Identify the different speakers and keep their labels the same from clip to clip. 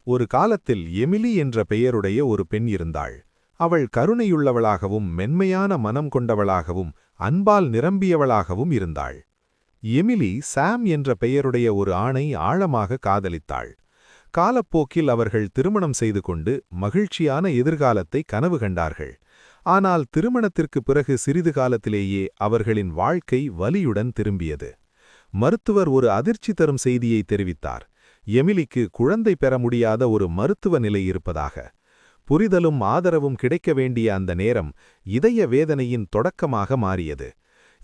Speaker 1: ஒரு காலத்தில் எமிலி என்ற பெயருடைய ஒரு பெண் இருந்தாள். அவள் கருணையுள்ளவளாகவும் மென்மையான மனம் கொண்டவளாகவும் அன்பால் நிரம்பியவளாகவும் இருந்தாள். எமிலி சாம் என்ற பெயருடைய ஒரு ஆணை ஆழமாக காதலித்தாள். காலப்போக்கில் அவர்கள் திருமணம் செய்து கொண்டு மகிழ்ச்சியான எதிர்காலத்தை கனவு கண்டார்கள். ஆனால் திருமணத்திற்குப் பிறகு சிறிது காலத்திலேயே அவர்களின் வாழ்க்கை வலியுடன் திரும்பியது. மருத்துவர் ஒரு அதிர்ச்சி தரும் செய்தியை தெரிவித்தார். எமிலிக்கு குழந்தை பெற முடியாத ஒரு மருத்துவ நிலை இருப்பதாக. புரிதலும் ஆதரவும் கிடைக்க வேண்டிய அந்த நேரம் இதய வேதனையின் தொடக்கமாக மாறியது.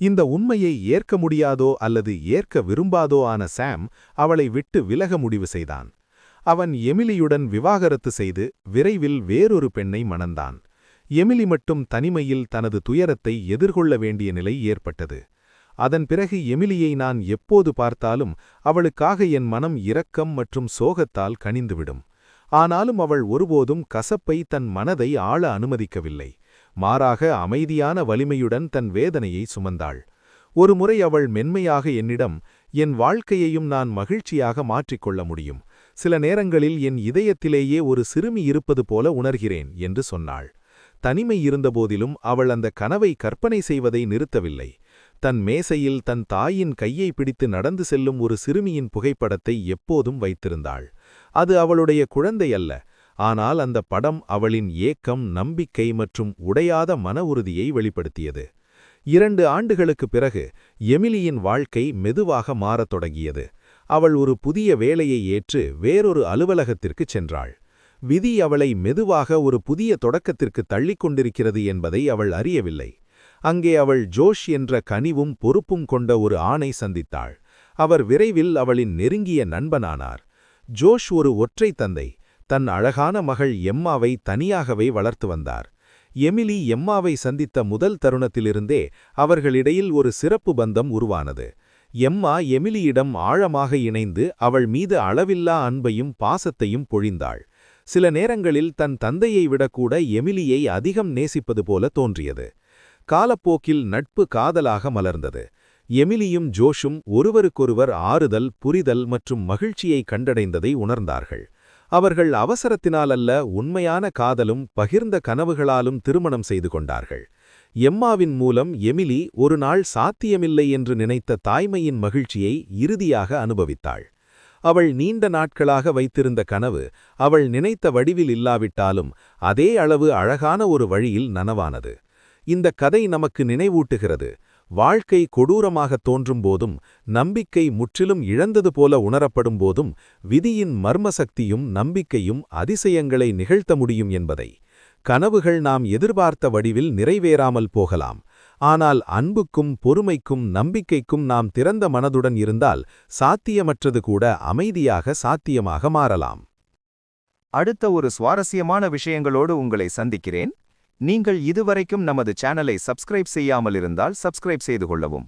Speaker 1: இந்த உண்மையை ஏற்க முடியாதோ அல்லது ஏற்க விரும்பாதோ ஆன சாம் அவளை விட்டு விலக முடிவு செய்தான். அவன் எமிலியுடன் விவாகரத்து செய்து விரைவில் வேறொரு பெண்ணை மணந்தான். எமிலி மட்டும் தனிமையில் தனது துயரத்தை எதிர்கொள்ள வேண்டிய நிலை ஏற்பட்டது. அதன் பிறகு எமிலியை நான் எப்போது பார்த்தாலும் அவளுக்காக என் மனம் இரக்கம் மற்றும் சோகத்தால் கனிந்துவிடும். ஆனாலும் அவள் ஒருபோதும் கசப்பை தன் மனதை ஆள அனுமதிக்கவில்லை. மாறாக அமைதியான வலிமையுடன் தன் வேதனையை சுமந்தாள். ஒருமுறை அவள் மென்மையாக என்னிடம், என் வாழ்க்கையையும் நான் மகிழ்ச்சியாக மாற்றிக்கொள்ள முடியும். சில நேரங்களில் என் இதயத்திலேயே ஒரு சிறுமி இருப்பது போல உணர்கிறேன் என்று சொன்னாள். தனிமை இருந்தபோதிலும் அவள் அந்த கனவை கற்பனை செய்வதை நிறுத்தவில்லை. தன் மேசையில் தன் தாயின் கையை பிடித்து நடந்து செல்லும் ஒரு சிறுமியின் புகைப்படத்தை எப்போதும் வைத்திருந்தாள். அது அவளுடைய குழந்தை அல்ல, ஆனால் அந்த படம் அவளின் ஏக்கம், நம்பிக்கை மற்றும் உடையாத மன உறுதியை வெளிப்படுத்தியது. 2 ஆண்டுகளுக்குப் பிறகு எமிலியின் வாழ்க்கை மெதுவாக மாறத் தொடங்கியது. அவள் ஒரு புதிய வேலையை ஏற்று வேறொரு அலுவலகத்திற்குச் சென்றாள். விதி அவளை மெதுவாக ஒரு புதிய தொடக்கத்திற்கு தள்ளிக் கொண்டிருக்கிறது என்பதை அவள் அறியவில்லை. அங்கே அவள் ஜோஷ் என்ற கனிவும் பொறுப்பும் கொண்ட ஒரு ஆணை சந்தித்தாள். அவர் விரைவில் அவளின் நெருங்கிய நண்பனானார். ஜோஷ் ஒரு ஒற்றை தந்தை. தன் அழகான மகள் எம்மாவை தனியாகவே வளர்த்து வந்தார். எமிலி எம்மாவை சந்தித்த முதல் தருணத்திலிருந்தே அவர்களிடையில் ஒரு சிறப்பு பந்தம் உருவானது. எம்மா எமிலியிடம் ஆழமாக இணைந்து அவள் மீது அளவில்லா அன்பையும் பாசத்தையும் பொழிந்தாள். சில நேரங்களில் தன் தந்தையை விடக்கூட எமிலியை அதிகம் நேசிப்பது போல தோன்றியது. காலப்போக்கில் நட்பு காதலாக மலர்ந்தது. எமிலியும் ஜோஷும் ஒருவருக்கொருவர் ஆறுதல், புரிதல் மற்றும் மகிழ்ச்சியை கண்டடைந்ததை உணர்ந்தார்கள். அவர்கள் அவசரத்தினால் அல்ல, உண்மையான காதலும் பகிர்ந்த கனவுகளாலும் திருமணம் செய்து கொண்டார்கள். எம்மாவின் மூலம் எமிலி ஒரு நாள் சாத்தியமில்லை என்று நினைத்த தாய்மையின் மகிழ்ச்சியை இறுதியாக அனுபவித்தாள். அவள் நீண்ட நாட்களாக வைத்திருந்த கனவு அவள் நினைத்த வடிவில் இல்லாவிட்டாலும் அதே அளவு அழகான ஒரு வழியில் நனவானது. இந்த கதை நமக்கு நினைவூட்டுகிறது, வாழ்க்கை கொடூரமாகத் தோன்றும் போதும், நம்பிக்கை முற்றிலும் இழந்தது போல உணரப்படும் போதும், விதியின் மர்மசக்தியும் நம்பிக்கையும் அதிசயங்களை நிகழ்த்த முடியும் என்பதை. கனவுகள் நாம் எதிர்பார்த்த வடிவில் நிறைவேறாமல் போகலாம். ஆனால் அன்புக்கும் பொறுமைக்கும் நம்பிக்கைக்கும் நாம் திறந்த மனதுடன் இருந்தால் சாத்தியமற்றது கூட அமைதியாக சாத்தியமாக மாறலாம்.
Speaker 2: அடுத்த ஒரு சுவாரஸ்யமான விஷயங்களோடு உங்களை சந்திக்கிறேன். நீங்கள் இதுவரைக்கும் நமது சேனலை சப்ஸ்கிரைப் செய்யாமல் இருந்தால் சப்ஸ்கிரைப் செய்து கொள்ளவும்.